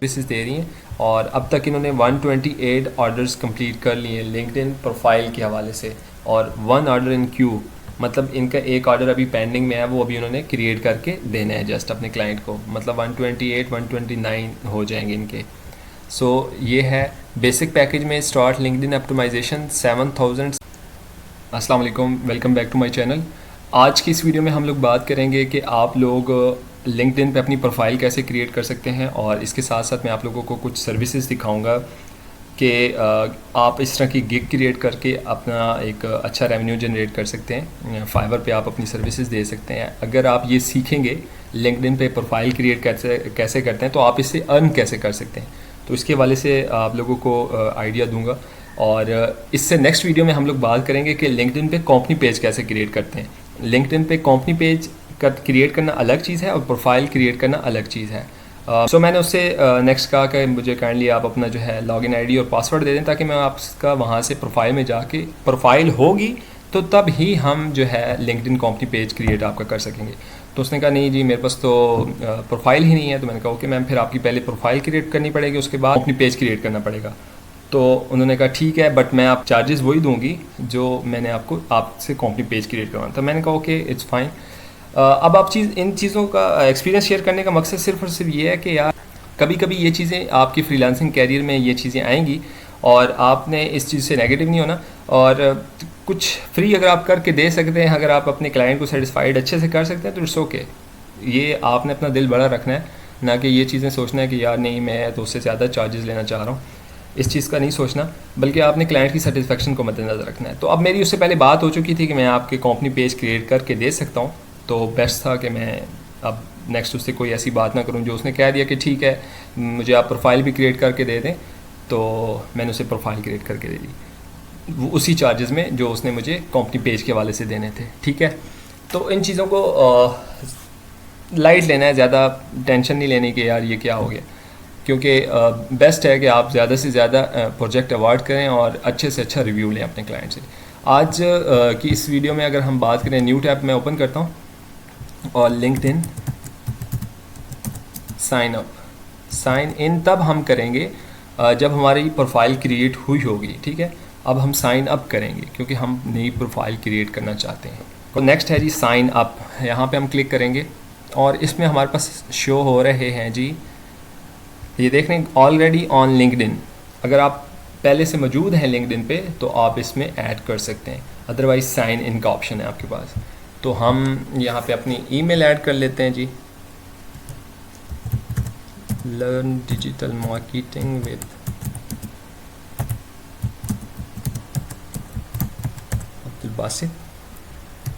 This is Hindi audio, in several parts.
सर्विसेज दे रही हैं और अब तक इन्होंने 128 ऑर्डर्स कंप्लीट कर लिए लिंक्डइन प्रोफाइल के हवाले से और 1 ऑर्डर इन क्यू, मतलब इनका एक ऑर्डर अभी पेंडिंग में है, वो अभी उन्होंने क्रिएट करके देना है जस्ट अपने क्लाइंट को, मतलब 128 129 हो जाएंगे इनके। सो ये है बेसिक पैकेज में स्टार्ट लिंक्डइन ऑप्टिमाइजेशन 7000। अस्सलाम वालेकुम, welcome back to my channel. आज की इस वीडियो में हम लोग बात करेंगे कि आप लोग लिंक्डइन पे अपनी प्रोफाइल कैसे क्रिएट कर सकते हैं और इसके साथ साथ मैं आप लोगों को कुछ सर्विसेज दिखाऊंगा कि आप इस तरह की गिग क्रिएट करके अपना एक अच्छा रेवेन्यू जनरेट कर सकते हैं। फाइवर पे आप अपनी सर्विसेज दे सकते हैं। अगर आप ये सीखेंगे लिंक्डइन पे प्रोफाइल क्रिएट कैसे करते हैं तो आप इससे अर्न कैसे कर सकते हैं, तो इसके हवाले से आप लोगों को आइडिया दूंगा। और इससे नेक्स्ट वीडियो में हम लोग बात करेंगे कि लिंक्डइन पे कंपनी पेज कैसे क्रिएट करते हैं। लिंक्डइन पे कंपनी पेज क्रिएट करना अलग चीज़ है और प्रोफाइल क्रिएट करना अलग चीज़ है। सो मैंने उससे नेक्स्ट कहा कि मुझे काइंडली आप अपना जो है लॉगिन आईडी और पासवर्ड दे दें ताकि मैं आपका वहाँ से प्रोफाइल में जाके प्रोफाइल होगी तो तब ही हम जो है लिंक्डइन कंपनी पेज क्रिएट आपका कर सकेंगे। तो उसने कहा नहीं जी मेरे पास तो प्रोफाइल ही नहीं है। तो मैंने कहा ओके मैम, फिर आपकी पहले प्रोफाइल क्रिएट करनी पड़ेगी, उसके बाद कंपनी पेज क्रिएट करना पड़ेगा। तो उन्होंने कहा ठीक है, बट मैं आप चार्जेस वही दूंगी जो मैंने आपसे कंपनी पेज क्रिएट करवाना था। मैंने कहा ओके इट्स फाइन। अब आप इन चीज़ों का एक्सपीरियंस शेयर करने का मकसद सिर्फ और सिर्फ ये है कि यार कभी कभी ये चीज़ें आपकी फ्रीलांसिंग कैरियर में ये चीज़ें आएंगी और आपने इस चीज़ से नेगेटिव नहीं होना। और कुछ फ्री अगर आप करके दे सकते हैं, अगर आप अपने क्लाइंट को सेटिस्फाइड अच्छे से कर सकते हैं तो इट्स ओके। ये आपने अपना दिल बड़ा रखना है, ना कि ये चीज़ें सोचना है कि यार नहीं मैं तो उससे ज़्यादा चार्जेस लेना चाह रहा हूँ। इस चीज़ का नहीं सोचना, बल्कि आपने क्लाइंट की सेटिस्फेक्शन को मद्देनज़र रखना है। तो अब मेरी उससे पहले बात हो चुकी थी कि मैं आपके कंपनी पेज क्रिएट करके दे सकता हूँ, तो बेस्ट था कि मैं अब नेक्स्ट उससे कोई ऐसी बात ना करूं जो उसने कह दिया कि ठीक है मुझे आप प्रोफाइल भी क्रिएट करके दे दें। तो मैंने उसे प्रोफाइल क्रिएट करके दे दी वो उसी चार्जेस में जो उसने मुझे कंपनी पेज के हवाले से देने थे। ठीक है, तो इन चीज़ों को लाइट लेना है, ज़्यादा टेंशन नहीं लेनी कि यार ये क्या हो गया, क्योंकि बेस्ट है कि आप ज़्यादा से ज़्यादा प्रोजेक्ट अवार्ड करें और अच्छे से अच्छा रिव्यू लें अपने क्लाइंट से। आज की इस वीडियो में अगर हम बात करें, न्यू टैब मैं ओपन करता हूँ और लिंक्डइन साइन इन तब हम करेंगे जब हमारी प्रोफाइल क्रिएट हुई होगी। ठीक है, अब हम साइन अप करेंगे क्योंकि हम नई प्रोफाइल क्रिएट करना चाहते हैं। तो नेक्स्ट है जी साइन अप, यहाँ पे हम क्लिक करेंगे और इसमें हमारे पास शो हो रहे हैं जी, ये देख रहे हैं ऑलरेडी ऑन लिंक्डइन। अगर आप पहले से मौजूद हैं लिंक्डइन पे तो आप इसमें ऐड कर सकते हैं, अदरवाइज साइन इन का ऑप्शन है आपके पास। तो हम यहाँ पे अपनी ईमेल ऐड कर लेते हैं जी, learn digital marketing with Abdul Basit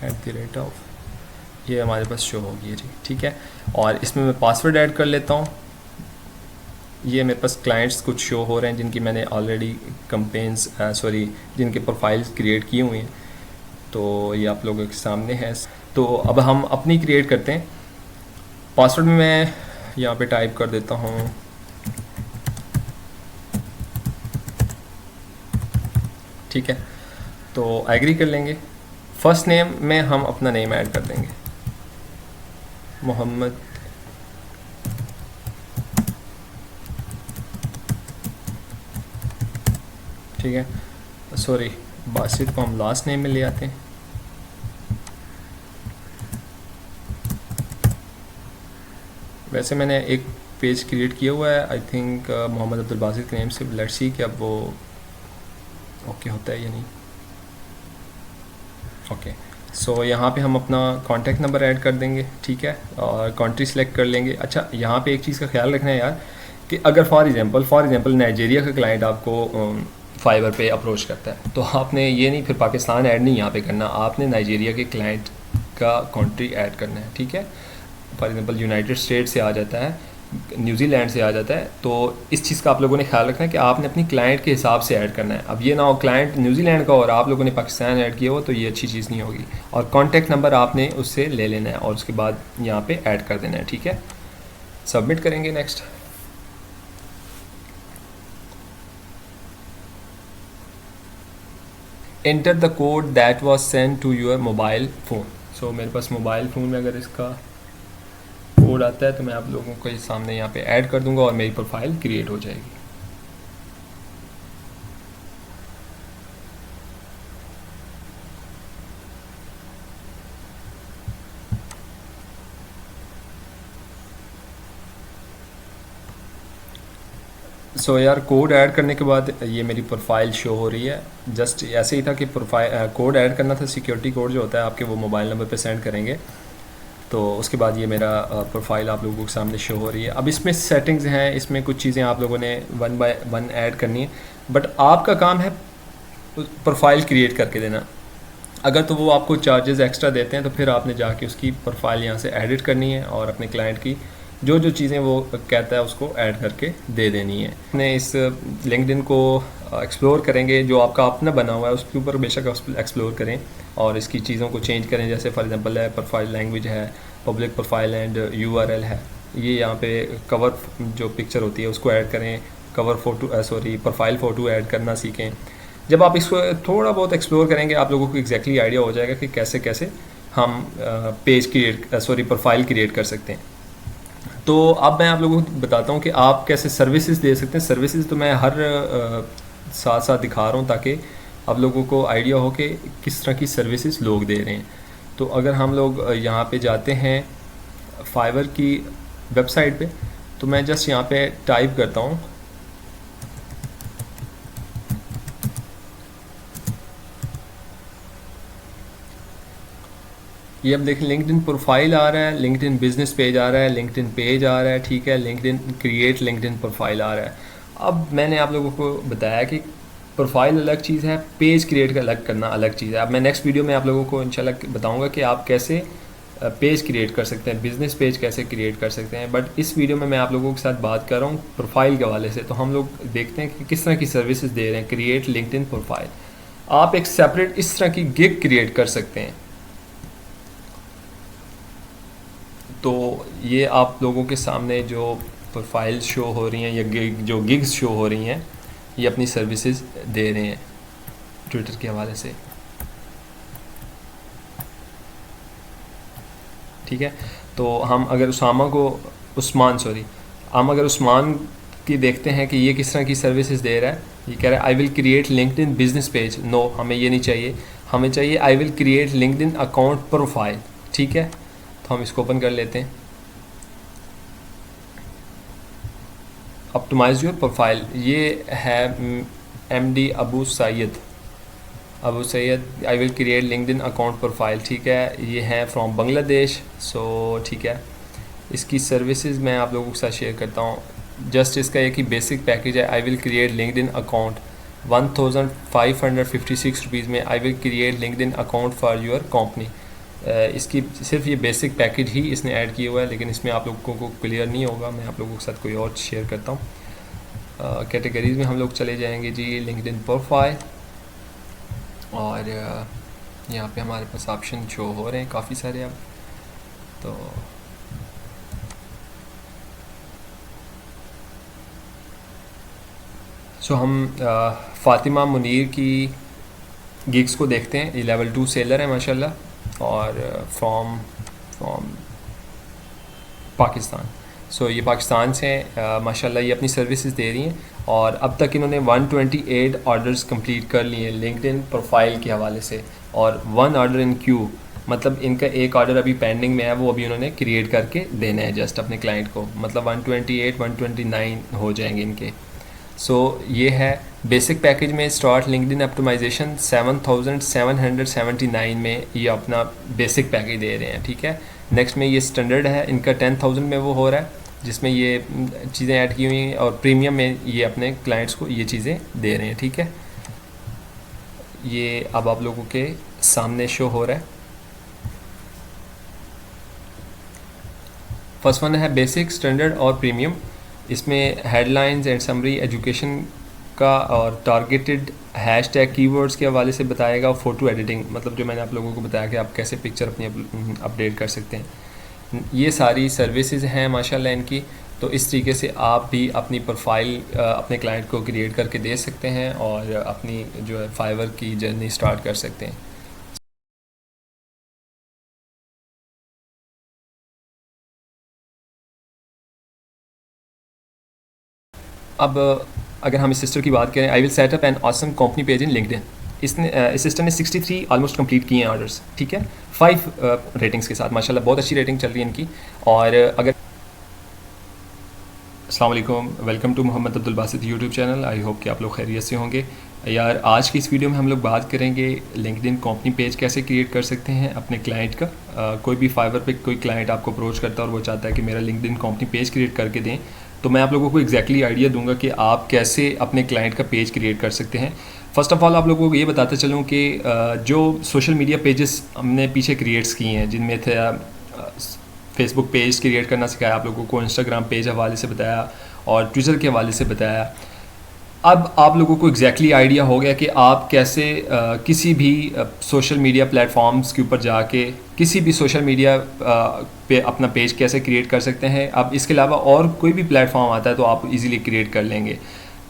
@, ये हमारे पास शो होगी जी। ठीक है, और इसमें मैं पासवर्ड ऐड कर लेता हूँ। ये मेरे पास क्लाइंट्स कुछ शो हो रहे हैं जिनकी मैंने ऑलरेडी जिनके प्रोफाइल्स क्रिएट किए हुए हैं, तो ये आप लोगों के सामने है। तो अब हम अपनी क्रिएट करते हैं। पासवर्ड में मैं यहाँ पे टाइप कर देता हूँ ठीक है, तो एग्री कर लेंगे। फर्स्ट नेम में हम अपना नेम ऐड कर देंगे, मोहम्मद ठीक है, सॉरी बासित को हम लास्ट नेम में ले आते हैं। वैसे मैंने एक पेज क्रिएट किया हुआ है आई थिंक मोहम्मद अब्दुल बासित के नेम से। लेट्स सी कि अब वो ओके होता है या नहीं। ओके, सो यहाँ पे हम अपना कॉन्टैक्ट नंबर ऐड कर देंगे। ठीक है, और कंट्री सेलेक्ट कर लेंगे। अच्छा, यहाँ पे एक चीज़ का ख्याल रखना है यार कि अगर फॉर एग्जांपल नाइजीरिया का क्लाइंट आपको फाइवर पे अप्रोच करता है तो आपने ये नहीं फिर पाकिस्तान ऐड नहीं यहाँ पे करना, आपने नाइजीरिया के क्लाइंट का कंट्री ऐड करना है। ठीक है, फॉर एग्जांपल यूनाइटेड स्टेट से आ जाता है, न्यूजीलैंड से आ जाता है, तो इस चीज़ का आप लोगों ने ख्याल रखना है कि आपने अपनी क्लाइंट के हिसाब से ऐड करना है। अब ये ना हो क्लाइंट न्यूजीलैंड का और आप लोगों ने पाकिस्तान ऐड किया हो, तो ये अच्छी चीज़ नहीं होगी। और कॉन्टैक्ट नंबर आपने उससे ले लेना है और उसके बाद यहाँ पे ऐड कर देना है। ठीक है, सबमिट करेंगे। Next enter the code that was send to your mobile phone. So मेरे पास मोबाइल फ़ोन में अगर इसका कोड कोड आता है तो मैं आप लोगों को सामने यहाँ पे ऐड कर दूंगा और मेरी प्रोफाइल क्रिएट हो जाएगी। सो यार कोड ऐड करने के बाद ये मेरी प्रोफाइल शो हो रही है। जस्ट ऐसे ही था कि प्रोफाइल कोड ऐड करना था, सिक्योरिटी कोड जो होता है आपके वो मोबाइल नंबर पे सेंड करेंगे, तो उसके बाद ये मेरा प्रोफाइल आप लोगों के सामने शो हो रही है। अब इसमें सेटिंग्स हैं, इसमें कुछ चीज़ें आप लोगों ने वन बाय वन ऐड करनी है, बट आपका काम है प्रोफाइल क्रिएट करके देना। अगर तो वो आपको चार्जेस एक्स्ट्रा देते हैं तो फिर आपने जाके उसकी प्रोफाइल यहाँ से एडिट करनी है और अपने क्लाइंट की जो जो चीज़ें वो कहता है उसको ऐड करके दे देनी है। अपने इस लिंक्डइन को एक्सप्लोर करेंगे, जो आपका अपना बना हुआ है उसके ऊपर बेशक एक्सप्लोर करें और इसकी चीज़ों को चेंज करें। जैसे फॉर एग्जांपल है प्रोफाइल लैंग्वेज है, पब्लिक प्रोफाइल एंड यूआरएल है, ये यहाँ पे कवर जो पिक्चर होती है उसको ऐड करें, cover photo profile photo add करना सीखें। जब आप इसको थोड़ा बहुत एक्सप्लोर करेंगे आप लोगों को एग्जैक्टली आइडिया हो जाएगा कि कैसे कैसे हम प्रोफाइल क्रिएट कर सकते हैं। तो अब मैं आप लोगों को बताता हूँ कि आप कैसे सर्विसेज दे सकते हैं। सर्विसेज तो मैं हर साथ साथ दिखा रहा हूँ ताकि आप लोगों को आइडिया हो कि किस तरह की सर्विसेज लोग दे रहे हैं। तो अगर हम लोग यहाँ पे जाते हैं फाइवर की वेबसाइट पे, तो मैं जस्ट यहाँ पे टाइप करता हूँ ये। अब देखें लिंक्डइन प्रोफाइल आ रहा है, लिंक्डइन बिजनेस पेज आ रहा है, लिंक्डइन पेज आ रहा है, ठीक है, लिंक्डइन क्रिएट लिंक्डइन प्रोफाइल आ रहा है। अब मैंने आप लोगों को बताया कि प्रोफाइल अलग चीज़ है, पेज क्रिएट अलग करना अलग चीज़ है। अब मैं नेक्स्ट वीडियो में आप लोगों को इंशाल्लाह बताऊंगा कि आप कैसे पेज क्रिएट कर सकते हैं, बिज़नेस पेज कैसे क्रिएट कर सकते हैं। बट इस वीडियो में मैं आप लोगों के साथ बात कर रहा हूँ प्रोफाइल के हवाले से। तो हम लोग देखते हैं कि किस तरह की सर्विसेज दे रहे हैं क्रिएट लिंक्डइन प्रोफाइल। आप एक सेपरेट इस तरह की गिग क्रिएट कर सकते हैं। तो ये आप लोगों के सामने जो प्रोफाइल शो हो रही हैं या जो गिग्स शो हो रही हैं, ये अपनी सर्विसेज दे रहे हैं ट्विटर के हवाले से, ठीक है। तो हम अगर हम अगर उस्मान की देखते हैं कि ये किस तरह की सर्विसेज दे रहा है। ये कह रहा है I will create LinkedIn business page. No, हमें ये नहीं चाहिए, हमें चाहिए I will create LinkedIn account profile, ठीक है। तो हम इसको ओपन कर लेते हैं। ऑप्टिमाइज योर प्रोफाइल, ये है MD Abu Syed I will create LinkedIn account profile, ठीक है। ये है फ्रॉम बांग्लादेश। सो ठीक है, इसकी सर्विसेज मैं आप लोगों के साथ शेयर करता हूँ। जस्ट इसका एक ही बेसिक पैकेज है, I will create LinkedIn account 1556 rupees में I will create LinkedIn account for your company. इसकी सिर्फ ये बेसिक पैकेज ही इसने ऐड किया हुआ है, लेकिन इसमें आप लोगों को क्लियर नहीं होगा। मैं आप लोगों के साथ कोई और शेयर करता हूँ। कैटेगरीज़ में हम लोग चले जाएंगे जी, लिंक्डइन प्रोफाइल, और यहाँ पे हमारे पास ऑप्शन शो हो रहे हैं काफ़ी सारे। अब तो हम फ़ातिमा मुनीर की गिग्स को देखते हैं। ये लेवल 2 सेलर है माशाल्लाह, और फ्रॉम पाकिस्तान। ये पाकिस्तान से माशाल्लाह ये अपनी सर्विसेज दे रही हैं, और अब तक इन्होंने 128 ऑर्डर्स कंप्लीट कर लिए लिंक्डइन प्रोफाइल के हवाले से, और 1 ऑर्डर इन क्यू, मतलब इनका एक ऑर्डर अभी पेंडिंग में है, वो अभी उन्होंने क्रिएट करके देना है जस्ट अपने क्लाइंट को। मतलब 128 129 हो जाएंगे इनके। ये है बेसिक पैकेज में स्टार्ट लिंक्डइन ऑप्टिमाइजेशन 7779 में ये अपना बेसिक पैकेज दे रहे हैं, ठीक है। नेक्स्ट में ये स्टैंडर्ड है इनका 10,000 में वो हो रहा है, जिसमें ये चीज़ें ऐड की हुई हैं, और प्रीमियम में ये अपने क्लाइंट्स को ये चीज़ें दे रहे हैं, ठीक है। ये अब आप लोगों के सामने शो हो रहा है। फर्स्ट वन है बेसिक, स्टैंडर्ड और प्रीमियम। इसमें हेडलाइंस एंड समरी एजुकेशन का और टारगेटेड हैशटैग कीवर्ड्स के हवाले से बताएगा। फ़ोटो एडिटिंग, मतलब जो मैंने आप लोगों को बताया कि आप कैसे पिक्चर अपनी अपडेट कर सकते हैं, ये सारी सर्विसेज हैं माशाल्लाह इनकी। तो इस तरीके से आप भी अपनी प्रोफाइल अपने क्लाइंट को क्रिएट करके दे सकते हैं और अपनी जो है फाइवर की जर्नी स्टार्ट कर सकते हैं। अब अगर हम इस सिस्टर की बात करें, I will set up an awesome company page in LinkedIn. इस सिस्टर ने 63 ऑलमोस्ट कंप्लीट किए हैं ऑर्डर्स, ठीक है, 5 रेटिंग्स के साथ, माशाल्लाह बहुत अच्छी रेटिंग चल रही है इनकी। और अगर अस्सलाम वालेकुम, welcome to Mohammed Abdul Basit YouTube channel. I hope कि आप लोग खैरियत से होंगे। यार आज की इस वीडियो में हम लोग बात करेंगे लिंक्डइन कंपनी पेज कैसे क्रिएट कर सकते हैं अपने क्लाइंट का। कोई भी फाइवर पे कोई क्लाइंट आपको अप्रोच करता है और वो चाहता है कि मेरा लिंक्डइन कंपनी पेज क्रिएट करके दें, तो मैं आप लोगों को एग्जैक्टली आइडिया दूंगा कि आप कैसे अपने क्लाइंट का पेज क्रिएट कर सकते हैं। फ़र्स्ट ऑफ़ ऑल आप लोगों को ये बताता चलूँ कि जो सोशल मीडिया पेजेस हमने पीछे क्रिएट्स किए हैं, जिनमें थे फेसबुक पेज क्रिएट करना सिखाया आप लोगों को, इंस्टाग्राम पेज हवाले से बताया और ट्विटर के हवाले से बताया। अब आप लोगों को एग्जैक्टली आइडिया हो गया कि आप कैसे किसी भी सोशल मीडिया प्लेटफॉर्म्स के ऊपर जाके किसी भी सोशल मीडिया पे अपना पेज कैसे क्रिएट कर सकते हैं। अब इसके अलावा और कोई भी प्लेटफॉर्म आता है तो आप इजीली क्रिएट कर लेंगे।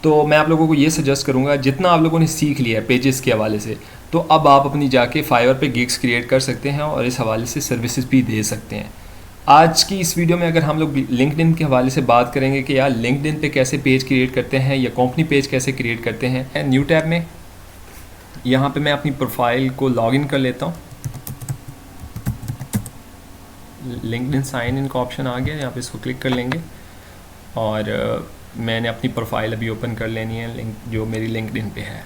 तो मैं आप लोगों को ये सजेस्ट करूँगा, जितना आप लोगों ने सीख लिया है पेजेस के हवाले से, तो अब आप अपनी जाके फाइवर पे गिग्स क्रिएट कर सकते हैं और इस हवाले से सर्विसेज भी दे सकते हैं। आज की इस वीडियो में अगर हम लोग लिंक्डइन के हवाले से बात करेंगे कि यार लिंक्डइन पे कैसे पेज क्रिएट करते हैं या कंपनी पेज कैसे क्रिएट करते हैं। न्यू टैब में यहाँ पे मैं अपनी प्रोफाइल को लॉगिन कर लेता हूँ। लिंक्डइन साइन इन का ऑप्शन आ गया, यहाँ पे इसको क्लिक कर लेंगे और मैंने अपनी प्रोफाइल अभी ओपन कर लेनी है लिंक जो मेरी लिंक्डइन पे है।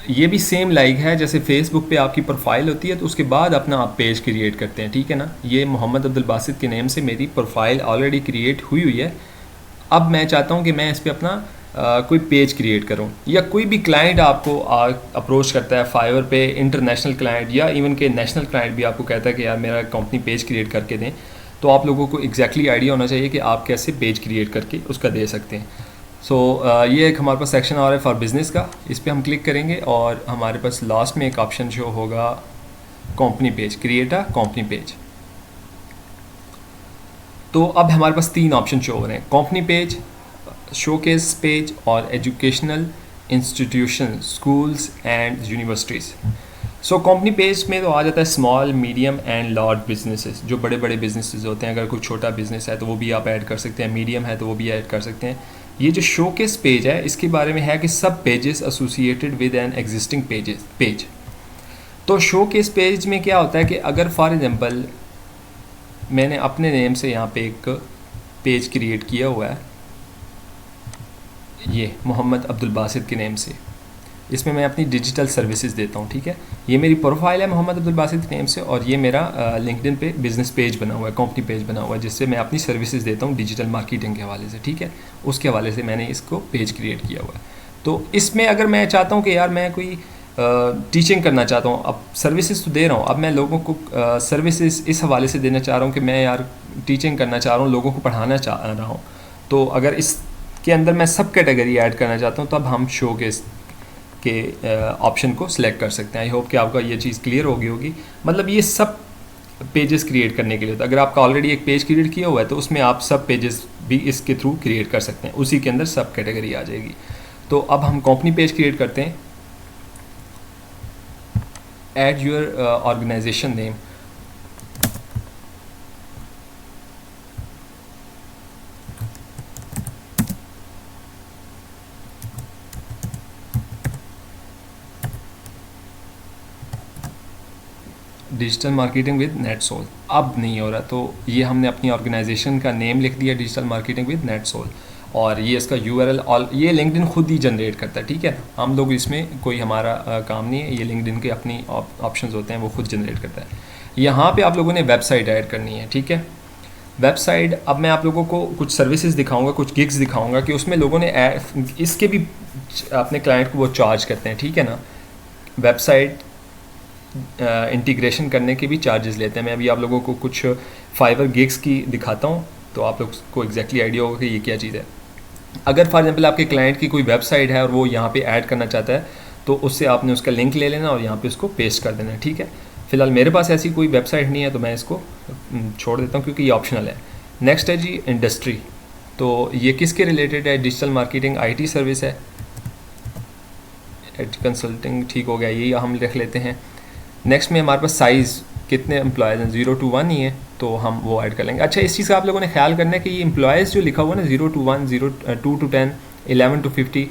ये भी सेम लाइक है जैसे फेसबुक पे आपकी प्रोफाइल होती है तो उसके बाद अपना आप पेज क्रिएट करते हैं, ठीक है ना। ये मोहम्मद अब्दुल बासित के नेम से मेरी प्रोफाइल ऑलरेडी क्रिएट हुई है। अब मैं चाहता हूँ कि मैं इस पर अपना कोई पेज क्रिएट करूँ, या कोई भी क्लाइंट आपको अप्रोच करता है फाइवर पे, इंटरनेशनल क्लाइंट या इवन के नेशनल क्लाइंट भी आपको कहता है कि यार मेरा कंपनी पेज क्रिएट करके दें, तो आप लोगों को एग्जैक्टली आइडिया होना चाहिए कि आप कैसे पेज क्रिएट करके उसका दे सकते हैं। सो ये एक हमारे पास सेक्शन आ रहा है फॉर बिज़नेस का, इस पर हम क्लिक करेंगे और हमारे पास लास्ट में एक ऑप्शन शो होगा company page, create a company page. तो अब हमारे पास 3 ऑप्शन शो हो रहे हैं, कंपनी पेज, शोकेस पेज और educational institution, schools and universities. So company page में तो आ जाता है small, medium and large businesses, जो बड़े बड़े बिजनेसेस होते हैं। अगर कोई छोटा बिजनेस है तो वो भी आप ऐड कर सकते हैं, मीडियम है तो वो भी ऐड कर सकते हैं। ये जो शोकेस पेज है इसके बारे में है कि सब pages associated with an existing page. तो शोकेस पेज में क्या होता है कि अगर फॉर एग्जांपल मैंने अपने नेम से यहाँ पे एक पेज क्रिएट किया हुआ है, ये मोहम्मद अब्दुल बासित के नेम से, इसमें मैं अपनी डिजिटल सर्विसेज देता हूँ, ठीक है। ये मेरी प्रोफाइल है मोहम्मद अब्दुल बासित के नेम से और ये मेरा लिंक्डइन पे बिज़नेस पेज बना हुआ है, कंपनी पेज बना हुआ है, जिससे मैं अपनी सर्विसेज देता हूँ डिजिटल मार्केटिंग के हवाले से, ठीक है। उसके हवाले से मैंने इसको पेज क्रिएट किया हुआ है। तो इसमें अगर मैं चाहता हूँ कि यार मैं कोई टीचिंग करना चाहता हूँ, अब सर्विसेज तो दे रहा हूँ, अब मैं लोगों को सर्विसेज इस हवाले से देना चाह रहा हूँ कि मैं यार टीचिंग करना चाह रहा हूँ, लोगों को पढ़ाना चाह रहा हूँ। तो अगर इसके अंदर मैं सब कैटेगरी ऐड करना चाहता हूँ, तब हम शो के ऑप्शन को सिलेक्ट कर सकते हैं। आई होप कि आपका ये चीज़ क्लियर हो गई होगी। मतलब ये सब पेजेस क्रिएट करने के लिए, तो अगर आपका ऑलरेडी एक पेज क्रिएट किया हुआ है तो उसमें आप सब पेजेस भी इसके थ्रू क्रिएट कर सकते हैं, उसी के अंदर सब कैटेगरी आ जाएगी। तो अब हम कंपनी पेज क्रिएट करते हैं। Add your organisation name, digital marketing with Netsol. अब नहीं हो रहा, तो ये हमने अपनी ऑर्गेनाइजेशन का नेम लिख दिया, डिजिटल मार्केटिंग विद नेटसोल, और ये इसका यूआरएल ऑल ये लिंक्डइन खुद ही जनरेट करता है, ठीक है। हम लोग इसमें कोई हमारा काम नहीं है, ये लिंक्डइन के अपनी ऑप्शंस होते हैं, वो खुद जनरेट करता है। यहाँ पे आप लोगों ने वेबसाइट ऐड करनी है, ठीक है। वेबसाइट, अब मैं आप लोगों को कुछ सर्विसेज दिखाऊंगा, कुछ गिग्स दिखाऊंगा कि उसमें लोगों ने इसके भी अपने क्लाइंट को वो चार्ज करते हैं, ठीक है ना। वेबसाइट इंटीग्रेशन करने के भी चार्जेस लेते हैं। मैं अभी आप लोगों को कुछ फाइवर गिग्स की दिखाता हूँ तो आप लोग को एग्जैक्टली आइडिया होगा कि ये क्या चीज़ है। अगर फॉर एग्जांपल आपके क्लाइंट की कोई वेबसाइट है और वो यहाँ पे ऐड करना चाहता है, तो उससे आपने उसका लिंक ले लेना और यहाँ पे उसको पेस्ट कर देना है, ठीक है। फिलहाल मेरे पास ऐसी कोई वेबसाइट नहीं है तो मैं इसको छोड़ देता हूँ क्योंकि ये ऑप्शनल है। नेक्स्ट है जी इंडस्ट्री, तो ये किसके रिलेटेड है, डिजिटल मार्केटिंग IT सर्विस है, कंसल्टिंग, ठीक हो गया, ये हम लिख लेते हैं। नेक्स्ट में हमारे पास साइज़ कितने एम्प्लॉयज़ हैं, 0 to 1 ही है, तो हम वो ऐड कर लेंगे। अच्छा, इस चीज़ का आप लोगों ने ख्याल करना है कि ये एम्प्लॉयज़ जो लिखा हुआ है ना, 0 to 1, 2 to 10, 11 to 50,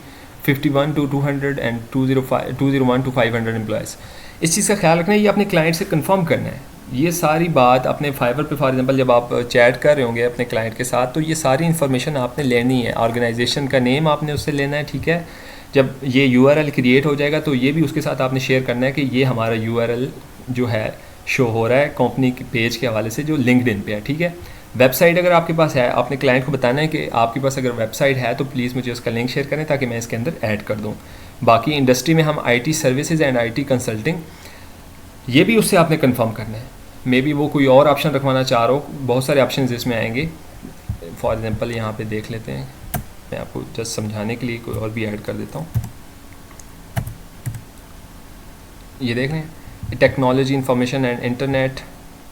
51 to 200 and 201 to 500 employees, इस चीज़ का ख्याल रखना है, ये अपने क्लाइंट से कंफर्म करना है। ये सारी बात अपने फाइवर पे फॉर एग्जांपल जब आप चैट कर रहे होंगे अपने क्लाइंट के साथ, तो ये सारी इन्फॉर्मेशन आपने लेनी है। ऑर्गेनाइजेशन का नेम आपने उससे लेना है, ठीक है। जब ये यूआरएल क्रिएट हो जाएगा तो ये भी उसके साथ आपने शेयर करना है कि ये हमारा यूआरएल जो है शो हो रहा है कंपनी के पेज के हवाले से जो लिंक्डइन पे है, ठीक है। वेबसाइट अगर आपके पास है, आपने क्लाइंट को बताना है कि आपके पास अगर वेबसाइट है तो प्लीज़ मुझे उसका लिंक शेयर करें ताकि मैं इसके अंदर ऐड कर दूँ। बाकी इंडस्ट्री में हम IT services and IT consulting, ये भी उससे आपने कंफर्म करना है। मे बी वो कोई और ऑप्शन रखवाना चाह रहा हो, बहुत सारे ऑप्शन इसमें आएंगे। फॉर एग्जांपल यहाँ पे देख लेते हैं, मैं आपको जस्ट समझाने के लिए कोई और भी ऐड कर देता हूँ। ये देख रहे हैं, टेक्नोलॉजी, इंफॉर्मेशन एंड इंटरनेट,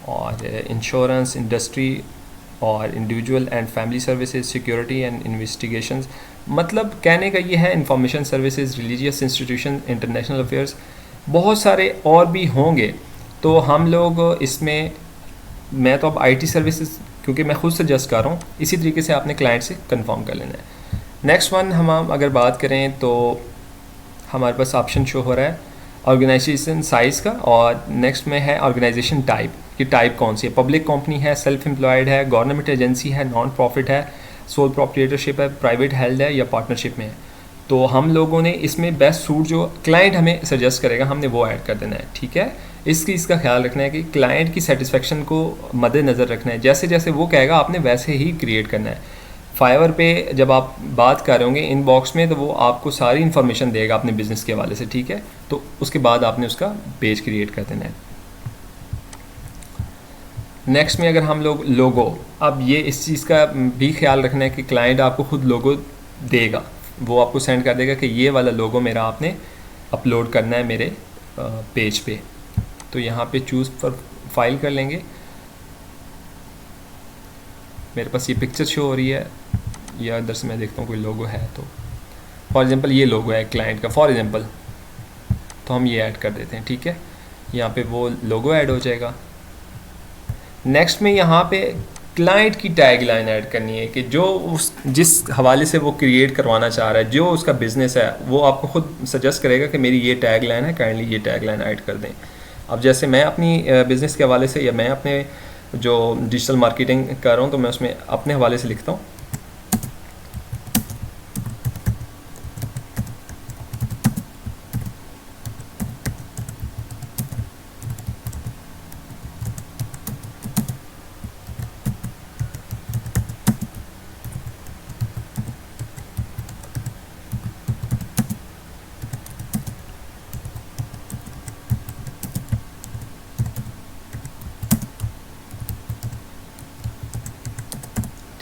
और इंश्योरेंस इंडस्ट्री, और individual and family services, security and investigations. मतलब कहने का ये है, information services, religious institution, international affairs, बहुत सारे और भी होंगे। तो हम लोग इसमें, मैं तो अब आईटी सर्विसेज क्योंकि मैं खुद सजेस्ट कर रहा हूँ, इसी तरीके से आपने क्लाइंट से कंफर्म कर लेना है। नेक्स्ट वन हम अगर बात करें तो हमारे पास ऑप्शन शो हो रहा है ऑर्गेनाइजेशन साइज़ का, और नेक्स्ट में है ऑर्गेनाइजेशन टाइप, कि टाइप कौन सी है, पब्लिक कंपनी है, सेल्फ एम्प्लॉयड है, गवर्नमेंट एजेंसी है, नॉन प्रॉफिट है, सोल प्रोप्रिएटरशिप है, प्राइवेट हेल्ड है, या पार्टनरशिप में है। तो हम लोगों ने इसमें बेस्ट सूट जो क्लाइंट हमें सजेस्ट करेगा हमने वो ऐड कर देना है, ठीक है। इसका ख्याल रखना है कि क्लाइंट की सेटिस्फेक्शन को मद्देनज़र रखना है, जैसे जैसे वो कहेगा आपने वैसे ही क्रिएट करना है। फाइवर पे जब आप बात कर रहे होंगे इनबॉक्स में, तो वो आपको सारी इन्फॉर्मेशन देगा अपने बिज़नेस के हवाले से, ठीक है। तो उसके बाद आपने उसका पेज क्रिएट कर देना है। नेक्स्ट में अगर हम लोग लोगो, अब ये इस चीज़ का भी ख्याल रखना है कि क्लाइंट आपको खुद लोगो देगा, वो आपको सेंड कर देगा कि ये वाला लोगो मेरा आपने अपलोड करना है मेरे पेज पे। तो यहाँ पे चूज़ पर फाइल कर लेंगे, मेरे पास ये पिक्चर शो हो रही है, या इधर से मैं देखता हूँ कोई लोगो है तो फॉर एग्जांपल ये लोगो है क्लाइंट का फॉर एग्जांपल, तो हम ये ऐड कर देते हैं, ठीक है। यहाँ पे वो लोगो ऐड हो जाएगा। नेक्स्ट में यहाँ पे क्लाइंट की टैग लाइन ऐड करनी है कि जो उस जिस हवाले से वो क्रिएट करवाना चाह रहा है, जो उसका बिज़नेस है, वो आपको खुद सजेस्ट करेगा कि मेरी ये टैग लाइन है, काइंडली ये टैग लाइन ऐड कर दें। अब जैसे मैं अपनी बिज़नेस के हवाले से, या मैं अपने जो डिजिटल मार्केटिंग कर रहा हूँ, तो मैं उसमें अपने हवाले से लिखता हूँ,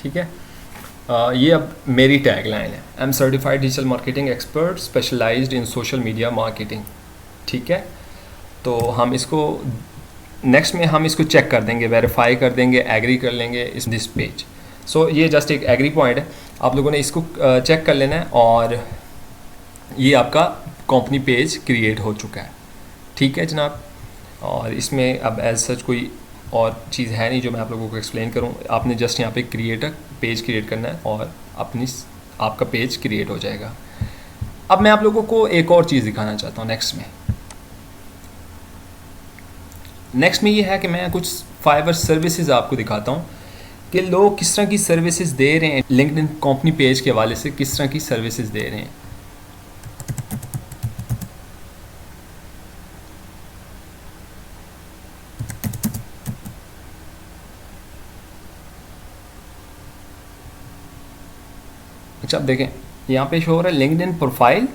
ठीक है। ये अब मेरी टैग लाइन है, I am certified digital marketing expert specialised in social media marketing, ठीक है। तो हम इसको नेक्स्ट में हम इसको चेक कर देंगे, वेरीफाई कर देंगे, एग्री कर लेंगे इस दिस पेज। सो ये जस्ट एक एग्री पॉइंट है, आप लोगों ने इसको चेक कर लेना है, और ये आपका कंपनी पेज क्रिएट हो चुका है, ठीक है जनाब। और इसमें अब एज सच कोई और चीज़ है नहीं जो मैं आप लोगों को एक्सप्लेन करूं, आपने जस्ट यहाँ पे पेज क्रिएट करना है और आपका पेज क्रिएट हो जाएगा। अब मैं आप लोगों को एक और चीज़ दिखाना चाहता हूँ नेक्स्ट में ये है कि मैं कुछ फाइवर सर्विसेज आपको दिखाता हूँ कि लोग किस तरह की सर्विसेज दे रहे हैं, लिंक्डइन कंपनी पेज के हवाले से किस तरह की सर्विसेज दे रहे हैं। अच्छा, अब देखें यहाँ पे शो हो रहा है लिंक्डइन प्रोफाइल,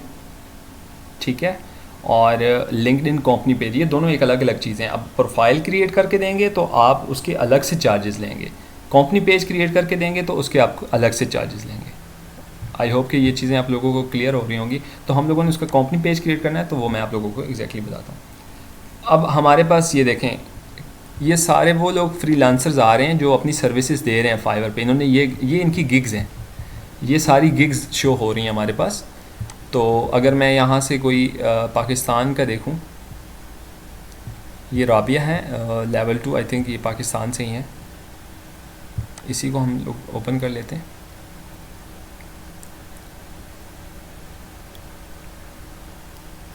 ठीक है, और लिंक्डइन कंपनी पेज, ये दोनों एक अलग अलग चीज़ें हैं। अब प्रोफाइल क्रिएट करके देंगे तो आप उसके अलग से चार्जेस लेंगे, कंपनी पेज क्रिएट करके देंगे तो उसके आपको अलग से चार्जेस लेंगे। आई होप कि ये चीज़ें आप लोगों को क्लियर हो रही होंगी। तो हम लोगों ने उसका कंपनी पेज क्रिएट करना है, तो वो मैं आप लोगों को एग्जैक्टली बताता हूँ। अब हमारे पास ये देखें, ये सारे वो लोग फ्रीलांसर्स आ रहे हैं जो अपनी सर्विसेज दे रहे हैं फाइवर पे, इन्होंने ये इनकी गिग्स हैं, ये सारी गिग्स शो हो रही हैं हमारे पास। तो अगर मैं यहाँ से कोई पाकिस्तान का देखूँ, ये राबिया है, लेवल 2 आई थिंक ये पाकिस्तान से ही है। इसी को हम लोग ओपन कर लेते हैं।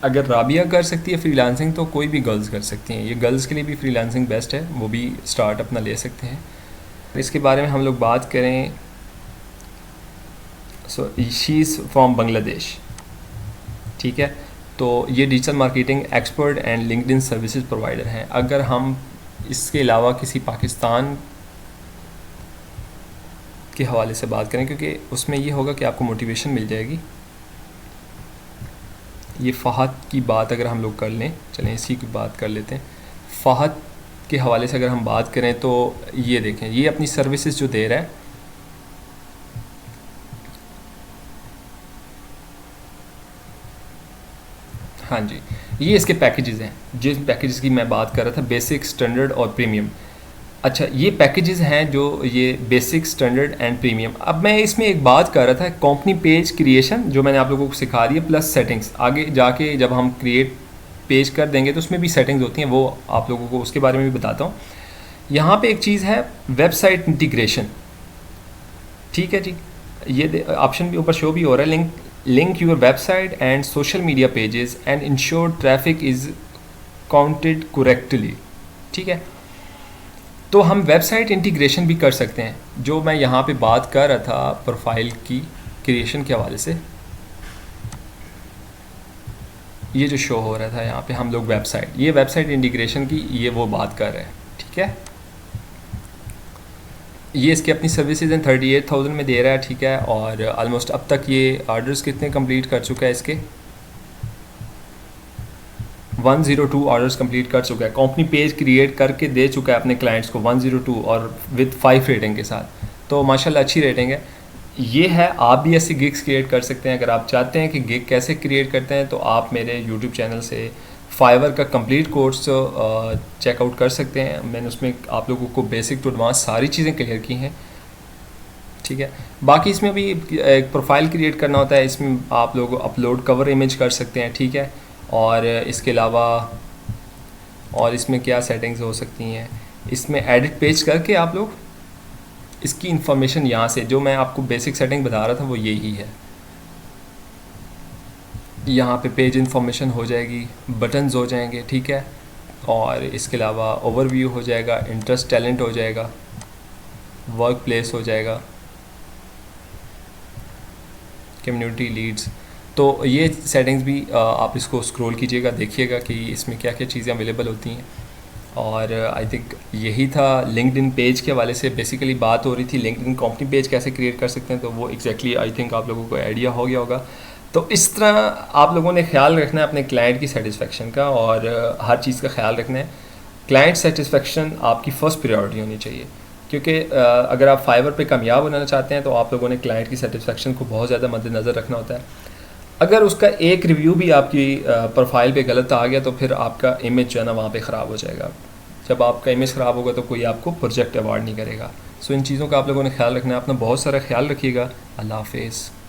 अगर राबिया कर सकती है फ्रीलांसिंग तो कोई भी गर्ल्स कर सकती हैं। ये गर्ल्स के लिए भी फ्रीलांसिंग बेस्ट है, वो भी स्टार्ट अपना ले सकते हैं। इसके बारे में हम लोग बात करें, so she is from Bangladesh, ठीक है। तो ये digital marketing expert and LinkedIn services provider हैं। अगर हम इसके अलावा किसी पाकिस्तान के हवाले से बात करें, क्योंकि उसमें ये होगा कि आपको मोटिवेशन मिल जाएगी। ये फ़हद की बात अगर हम लोग कर लें, चलें इसी की बात कर लेते हैं। फ़हद के हवाले से अगर हम बात करें तो ये देखें, ये अपनी सर्विसेज जो दे रहा है, हाँ जी, ये इसके पैकेजेस हैं। जिस पैकेजेस की मैं बात कर रहा था, बेसिक, स्टैंडर्ड और प्रीमियम। अच्छा, ये पैकेजेस हैं जो ये बेसिक, स्टैंडर्ड एंड प्रीमियम। अब मैं इसमें एक बात कर रहा था, कंपनी पेज क्रिएशन जो मैंने आप लोगों को सिखा दी है, प्लस सेटिंग्स। आगे जाके जब हम क्रिएट पेज कर देंगे तो उसमें भी सेटिंग्स होती हैं, वो आप लोगों को उसके बारे में भी बताता हूँ। यहाँ पे एक चीज़ है वेबसाइट इंटीग्रेशन, ठीक है जी। ये ऑप्शन भी ऊपर शो भी हो रहा है, link your website and social media pages and ensure traffic is counted correctly, ठीक है। तो हम वेबसाइट इंटीग्रेशन भी कर सकते हैं, जो मैं यहाँ पे बात कर रहा था प्रोफाइल की क्रिएशन के हवाले से। ये जो शो हो रहा था यहाँ पे, हम लोग वेबसाइट, ये वेबसाइट इंटीग्रेशन की ये वो बात कर रहे हैं, ठीक है। ये इसकी अपनी सर्विसेज हैं, 38,000 में दे रहा है, ठीक है। और ऑलमोस्ट अब तक ये ऑर्डर्स कितने कंप्लीट कर चुका है, इसके 102 ऑर्डर्स कंप्लीट कर चुका है। कंपनी पेज क्रिएट करके दे चुका है अपने क्लाइंट्स को 102 और विद 5 रेटिंग के साथ। तो माशाल्लाह अच्छी रेटिंग है। ये है, आप भी ऐसी गिग्स क्रिएट कर सकते हैं। अगर आप चाहते हैं कि गिग कैसे क्रिएट करते हैं तो आप मेरे यूट्यूब चैनल से फाइवर का कंप्लीट कोर्स चेकआउट कर सकते हैं। मैंने उसमें आप लोगों को बेसिक टू एडवांस सारी चीज़ें क्लियर की हैं, ठीक है। बाकी इसमें भी एक प्रोफाइल क्रिएट करना होता है, इसमें आप लोग अपलोड कवर इमेज कर सकते हैं, ठीक है। और इसके अलावा और इसमें क्या सेटिंग्स हो सकती हैं, इसमें एडिट पेज करके आप लोग इसकी इंफॉर्मेशन यहाँ से, जो मैं आपको बेसिक सेटिंग बता रहा था वो यही है। यहाँ पे पेज इंफॉर्मेशन हो जाएगी, बटन्स हो जाएंगे, ठीक है। और इसके अलावा ओवरव्यू हो जाएगा, इंटरेस्ट टैलेंट हो जाएगा, वर्क प्लेस हो जाएगा, कम्युनिटी लीड्स। तो ये सेटिंग्स भी आप इसको स्क्रॉल कीजिएगा, देखिएगा कि इसमें क्या क्या चीज़ें अवेलेबल होती हैं। और आई थिंक यही था लिंक्डइन पेज के हवाले से बेसिकली बात हो रही थी। लिंक्डइन कंपनी पेज कैसे क्रिएट कर सकते हैं, तो वो एग्जैक्टली आई थिंक आप लोगों को आइडिया हो गया होगा। तो इस तरह आप लोगों ने ख्याल रखना है अपने क्लाइंट की सेटिस्फेक्शन का, और हर चीज़ का ख्याल रखना है। क्लाइंट सेटिस्फेक्शन आपकी फ़र्स्ट प्रायोरिटी होनी चाहिए, क्योंकि अगर आप फाइवर पे कामयाब होना चाहते हैं तो आप लोगों ने क्लाइंट की सेटिस्फेक्शन को बहुत ज़्यादा मद्देनज़र रखना होता है। अगर उसका एक रिव्यू भी आपकी प्रोफाइल पे गलत आ गया तो फिर आपका इमेज जो है ना वहाँ पे ख़राब हो जाएगा। जब आपका इमेज ख़राब होगा तो कोई आपको प्रोजेक्ट अवार्ड नहीं करेगा। सो इन चीज़ों का आप लोगों ने ख्याल रखना है। अपना बहुत सारा ख्याल रखिएगा। अल्लाह हाफिज़।